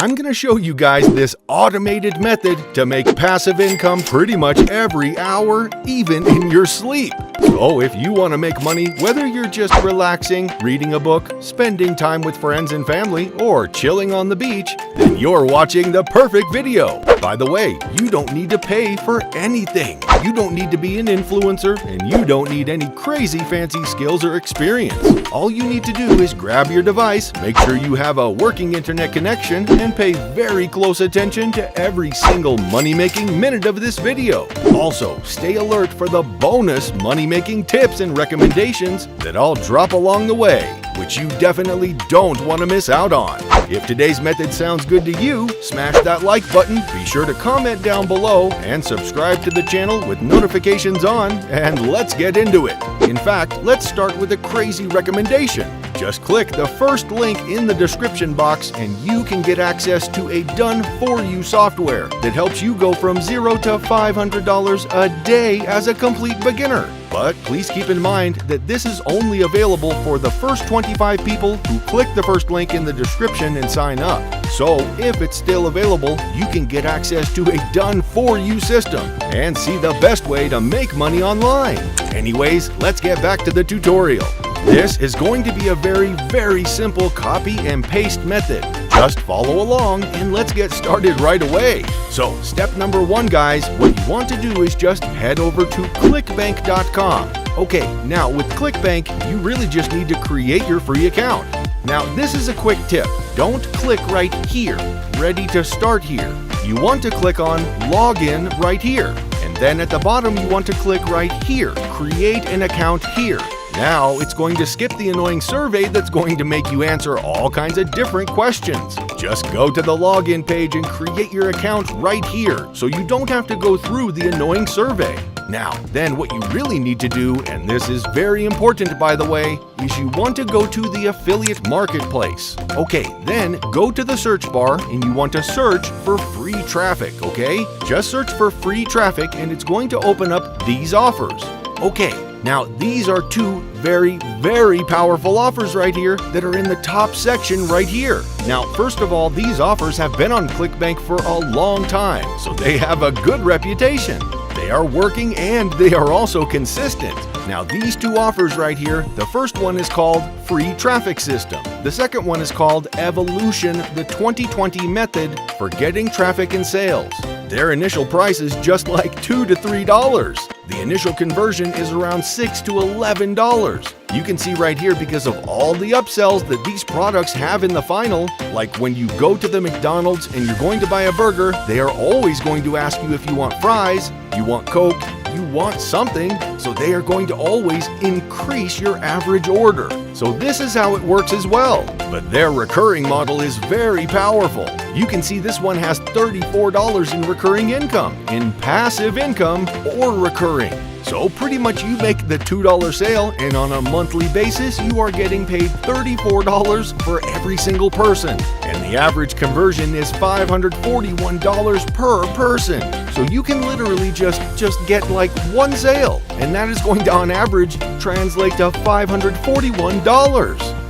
I'm going to show you guys this automated method to make passive income pretty much every hour, even in your sleep. So if you want to make money, whether you're just relaxing, reading a book, spending time with friends and family, or chilling on the beach, then you're watching the perfect video. By the way, you don't need to pay for anything. You don't need to be an influencer, and you don't need any crazy fancy skills or experience. All you need to do is grab your device, make sure you have a working internet connection, and pay very close attention to every single money-making minute of this video. Also, stay alert for the bonus money-making tips and recommendations that I'll drop along the way, which you definitely don't want to miss out on. If today's method sounds good to you, smash that like button, be sure to comment down below, and subscribe to the channel with notifications on, and let's get into it. In fact, let's start with a crazy recommendation. Just click the first link in the description box and you can get access to a done-for-you software that helps you go from $0 to $500 a day as a complete beginner. But please keep in mind that this is only available for the first 25 people who click the first link in the description and sign up. So if it's still available, you can get access to a done-for-you system and see the best way to make money online. Anyways, let's get back to the tutorial. This is going to be a very simple copy and paste method. Just follow along and let's get started right away. So step number 1, guys, what you want to do is just head over to clickbank.com. Okay, now with ClickBank, you really just need to create your free account. Now this is a quick tip. Don't click right here, ready to start here. You want to click on login right here. And then at the bottom, you want to click right here, create an account here. Now, it's going to skip the annoying survey that's going to make you answer all kinds of different questions. Just go to the login page and create your account right here, so you don't have to go through the annoying survey. Now, then what you really need to do, and this is very important by the way, is you want to go to the affiliate marketplace. Okay, then go to the search bar and you want to search for free traffic, okay? Just search for free traffic and it's going to open up these offers. Okay, now these are two very powerful offers right here that are in the top section right here. Now, first of all, these offers have been on ClickBank for a long time, so they have a good reputation. They are working and they are also consistent. Now these two offers right here, the first one is called Free Traffic System. The second one is called Evolution, the 2020 Method for Getting Traffic and Sales. Their initial price is just like $2 to $3. The initial conversion is around $6 to $11. You can see right here because of all the upsells that these products have in the final, like when you go to the McDonald's and you're going to buy a burger, they are always going to ask you if you want fries, you want Coke, you want something, so they are going to always increase your average order. So this is how it works as well. But their recurring model is very powerful. You can see this one has $34 in recurring income, in passive income or recurring. So pretty much you make the $2 sale and on a monthly basis you are getting paid $34 for every single person. And the average conversion is $541 per person. So you can literally just get like one sale, and that is going to on average translate to $541.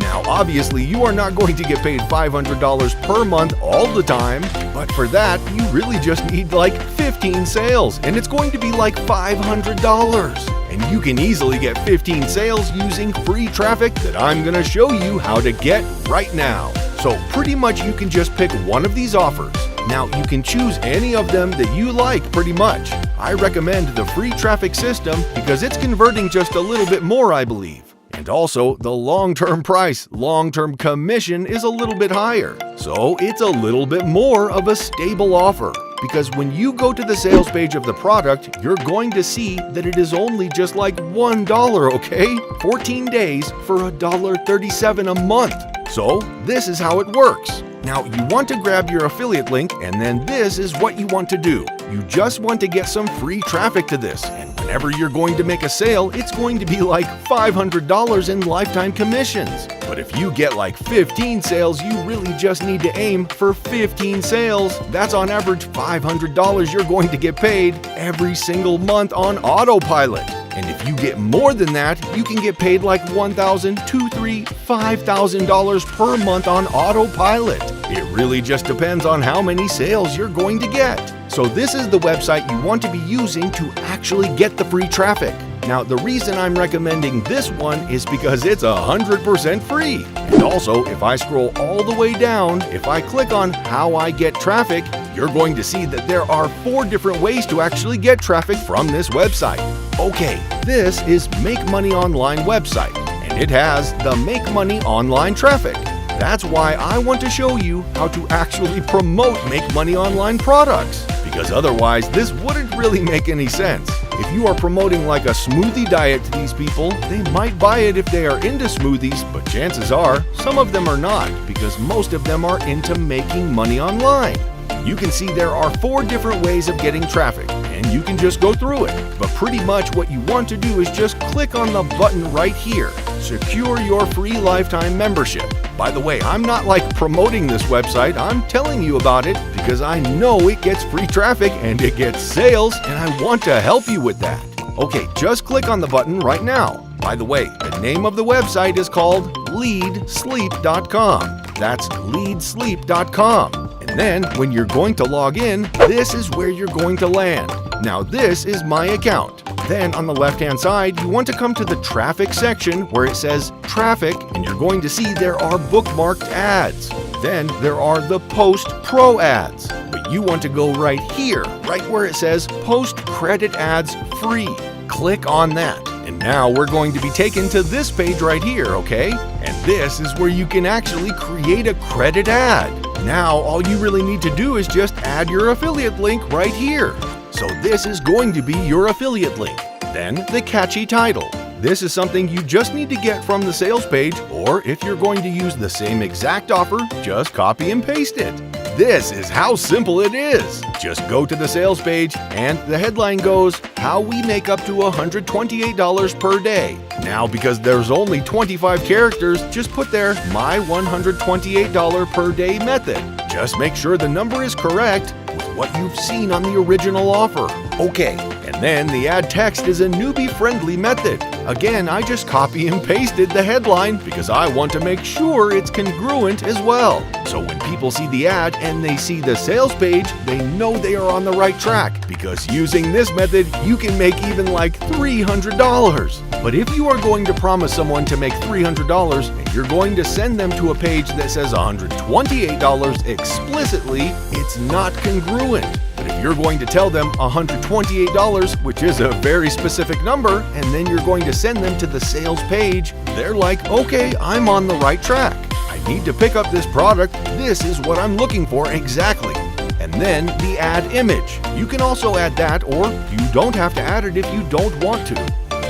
Now obviously you are not going to get paid $500 per month all the time, but for that you really just need like 15 sales and it's going to be like $500. And you can easily get 15 sales using free traffic that I'm going to show you how to get right now. So pretty much you can just pick one of these offers. Now you can choose any of them that you like pretty much. I recommend the free traffic system because it's converting just a little bit more, I believe. And also, the long-term price, long-term commission is a little bit higher. So it's a little bit more of a stable offer. Because when you go to the sales page of the product, you're going to see that it is only just like $1, okay? 14 days for $1.37 a month. So this is how it works. Now you want to grab your affiliate link and then this is what you want to do. You just want to get some free traffic to this, and whenever you're going to make a sale, it's going to be like $500 in lifetime commissions. But if you get like 15 sales, you really just need to aim for 15 sales. That's on average $500 you're going to get paid every single month on autopilot. And if you get more than that, you can get paid like $1,000, $2,000, $3,000, $5,000 per month on autopilot. It really just depends on how many sales you're going to get. So this is the website you want to be using to actually get the free traffic. Now, the reason I'm recommending this one is because it's 100% free. And also, if I scroll all the way down, if I click on How I Get Traffic, you're going to see that there are 4 different ways to actually get traffic from this website. Okay, this is Make Money Online website, and it has the Make Money Online traffic. That's why I want to show you how to actually promote Make Money Online products, because otherwise this wouldn't really make any sense. If you are promoting like a smoothie diet to these people, they might buy it if they are into smoothies, but chances are some of them are not, because most of them are into making money online. You can see there are 4 different ways of getting traffic, and you can just go through it. But pretty much what you want to do is just click on the button right here, Secure Your Free Lifetime Membership. By the way, I'm not like promoting this website, I'm telling you about it because I know it gets free traffic and it gets sales, and I want to help you with that. Okay, just click on the button right now. By the way, the name of the website is called leadsleep.com. That's leadsleep.com. And then when you're going to log in, this is where you're going to land. Now this is my account. Then on the left-hand side, you want to come to the traffic section where it says traffic, and you're going to see there are bookmarked ads. Then there are the Post Pro ads. But you want to go right here, right where it says Post Credit Ads Free. Click on that. And now we're going to be taken to this page right here, okay? And this is where you can actually create a credit ad. Now all you really need to do is just add your affiliate link right here. So this is going to be your affiliate link. Then the catchy title. This is something you just need to get from the sales page, or if you're going to use the same exact offer, just copy and paste it. This is how simple it is. Just go to the sales page and the headline goes, How we make up to $128 per day. Now, because there's only 25 characters, just put there my $128 per day method. Just make sure the number is correct with what you've seen on the original offer. Okay, and then the ad text is a newbie-friendly method. Again, I just copy and pasted the headline because I want to make sure it's congruent as well. So when people see the ad and they see the sales page, they know they are on the right track, because using this method, you can make even like $300. But if you are going to promise someone to make $300 and you're going to send them to a page that says $128 explicitly, it's not congruent. But if you're going to tell them $128, which is a very specific number, and then you're going to send them to the sales page, they're like, okay, I'm on the right track. I need to pick up this product. This is what I'm looking for exactly. And then the ad image. You can also add that, or you don't have to add it if you don't want to.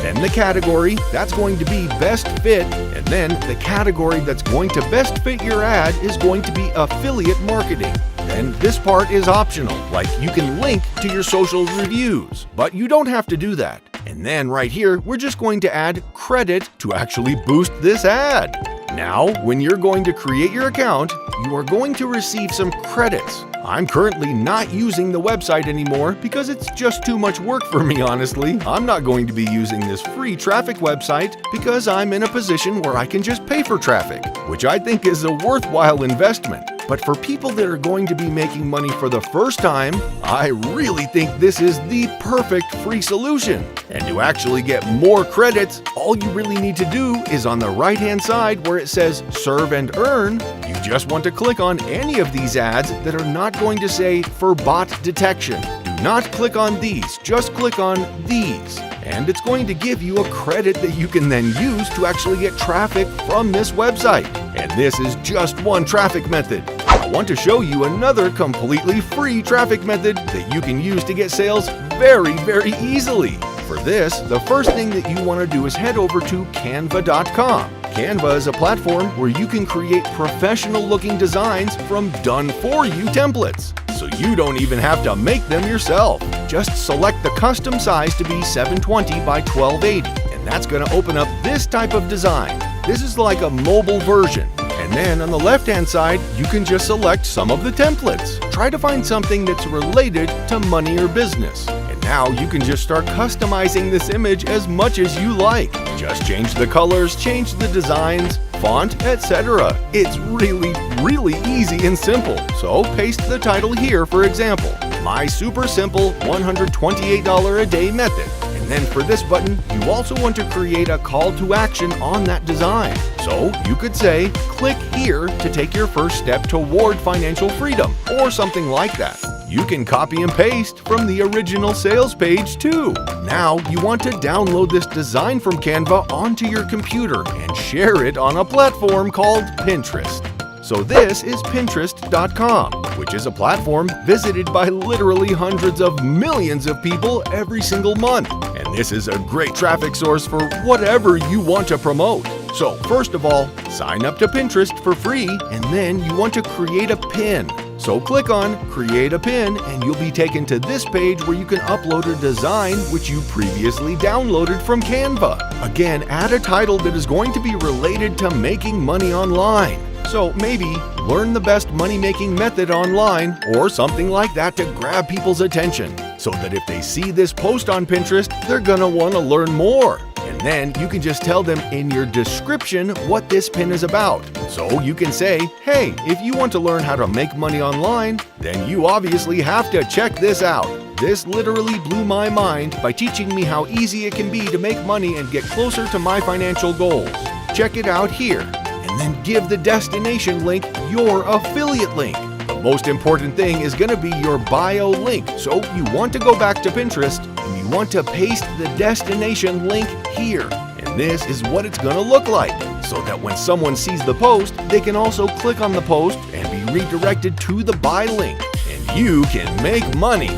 Then the category, that's going to be best fit, and then the category that's going to best fit your ad is going to be affiliate marketing. Then this part is optional, like you can link to your social reviews, but you don't have to do that. And then right here, we're just going to add credit to actually boost this ad. Now, when you're going to create your account, you are going to receive some credits. I'm currently not using the website anymore because it's just too much work for me, honestly. I'm not going to be using this free traffic website because I'm in a position where I can just pay for traffic, which I think is a worthwhile investment. But for people that are going to be making money for the first time, I really think this is the perfect free solution. And to actually get more credits, all you really need to do is on the right-hand side where it says Serve and Earn, you just want to click on any of these ads that are not going to say for bot detection. Do not click on these, just click on these. And it's going to give you a credit that you can then use to actually get traffic from this website. And this is just one traffic method. I want to show you another completely free traffic method that you can use to get sales very, very easily. For this, the first thing that you want to do is head over to canva.com. Canva is a platform where you can create professional-looking designs from done-for-you templates. So you don't even have to make them yourself. Just select the custom size to be 720 by 1280, and that's going to open up this type of design. This is like a mobile version. And then on the left-hand side, you can just select some of the templates. Try to find something that's related to money or business. And Now you can just start customizing this image as much as you like. Just change the colors, change the designs, font, etc. It's really easy and simple. So paste the title here, for example, My Super Simple $128 a Day Method. And then for this button, you also want to create a call to action on that design. So you could say, click here to take your first step toward financial freedom, or something like that. You can copy and paste from the original sales page too. Now you want to download this design from Canva onto your computer and share it on a platform called Pinterest. So this is Pinterest.com, which is a platform visited by literally hundreds of millions of people every single month. And this is a great traffic source for whatever you want to promote. So first of all, sign up to Pinterest for free, and then you want to create a pin. So click on Create a Pin and you'll be taken to this page where you can upload a design which you previously downloaded from Canva. Again, add a title that is going to be related to making money online. So maybe learn the best money-making method online or something like that to grab people's attention, so that if they see this post on Pinterest, they're gonna want to learn more. And then you can just tell them in your description what this pin is about. So you can say, hey, if you want to learn how to make money online, then you obviously have to check this out. This literally blew my mind by teaching me how easy it can be to make money and get closer to my financial goals. Check it out here. And then give the destination link your affiliate link. The most important thing is going to be your bio link. So you want to go back to Pinterest and you want to paste the destination link here. And this is what it's going to look like, so that when someone sees the post, they can also click on the post and be redirected to the buy link. And you can make money.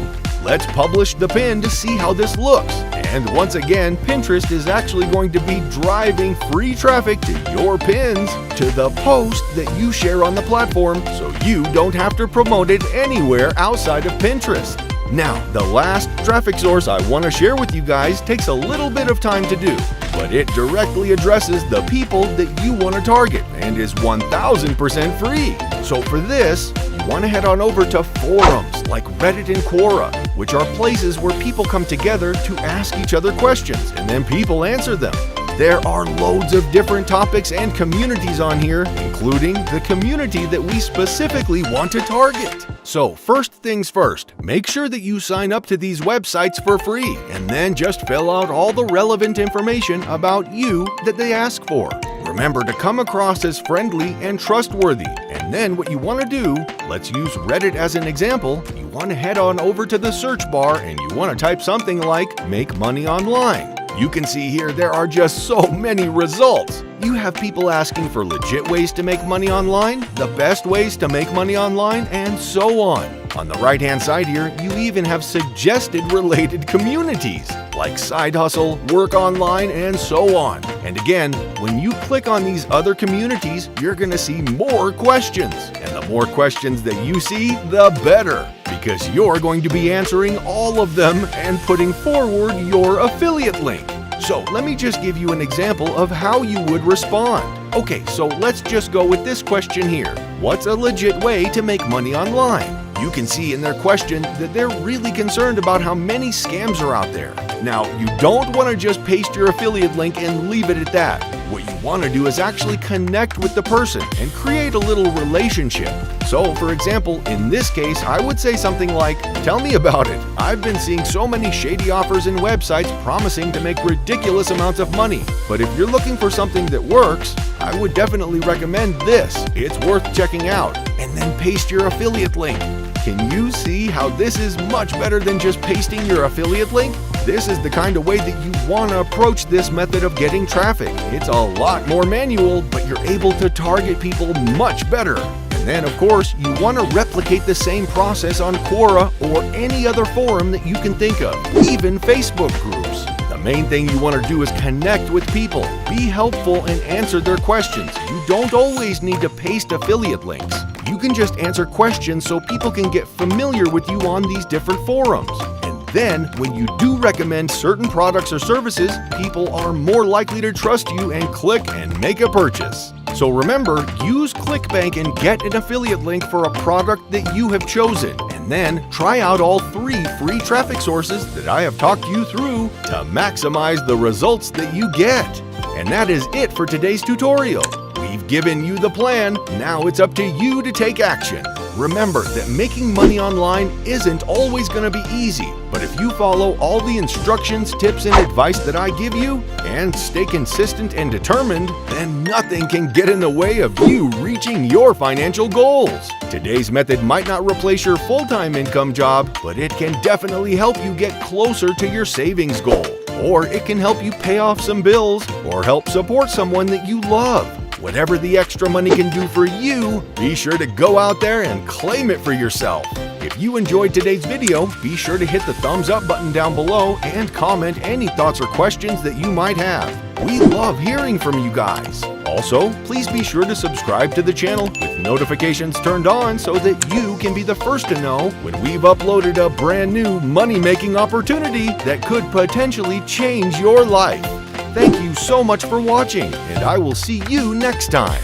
Let's publish the pin to see how this looks. And once again, Pinterest is actually going to be driving free traffic to your pins to the post that you share on the platform, so you don't have to promote it anywhere outside of Pinterest. Now, the last traffic source I want to share with you guys takes a little bit of time to do, but it directly addresses the people that you want to target and is 1000% free. So for this, you want to head on over to forums like Reddit and Quora, which are places where people come together to ask each other questions, and then people answer them. There are loads of different topics and communities on here, including the community that we specifically want to target. So first things first, make sure that you sign up to these websites for free, and then just fill out all the relevant information about you that they ask for. Remember to come across as friendly and trustworthy. And then what you want to do, let's use Reddit as an example, you want to head on over to the search bar and you want to type something like "make money online." You can see here there are just so many results. You have people asking for legit ways to make money online, the best ways to make money online, and so on. On the right-hand side here, you even have suggested related communities, like side hustle, work online, and so on. And again, when you click on these other communities, you're going to see more questions. And the more questions that you see, the better, because you're going to be answering all of them and putting forward your affiliate link. So let me just give you an example of how you would respond. Okay, so let's just go with this question here. What's a legit way to make money online? You can see in their question that they're really concerned about how many scams are out there. Now, you don't want to just paste your affiliate link and leave it at that. What you want to do is actually connect with the person and create a little relationship. So, for example, in this case, I would say something like, "Tell me about it. I've been seeing so many shady offers and websites promising to make ridiculous amounts of money. But if you're looking for something that works, I would definitely recommend this. It's worth checking out." And then paste your affiliate link. Can you see how this is much better than just pasting your affiliate link? This is the kind of way that you want to approach this method of getting traffic. It's a lot more manual, but you're able to target people much better. And then, of course, you want to replicate the same process on Quora or any other forum that you can think of, even Facebook groups. The main thing you want to do is connect with people, be helpful, and answer their questions. You don't always need to paste affiliate links. You can just answer questions so people can get familiar with you on these different forums. And then, when you do recommend certain products or services, people are more likely to trust you and click and make a purchase. So remember, use ClickBank and get an affiliate link for a product that you have chosen. And then try out all 3 free traffic sources that I have talked you through to maximize the results that you get. And that is it for today's tutorial. We've given you the plan, now it's up to you to take action. Remember that making money online isn't always going to be easy, but if you follow all the instructions, tips, and advice that I give you, and stay consistent and determined, then nothing can get in the way of you reaching your financial goals. Today's method might not replace your full-time income job, but it can definitely help you get closer to your savings goal. Or it can help you pay off some bills, or help support someone that you love. Whatever the extra money can do for you, be sure to go out there and claim it for yourself. If you enjoyed today's video, be sure to hit the thumbs up button down below and comment any thoughts or questions that you might have. We love hearing from you guys. Also, please be sure to subscribe to the channel with notifications turned on so that you can be the first to know when we've uploaded a brand new money-making opportunity that could potentially change your life. Thank you so much for watching, and I will see you next time.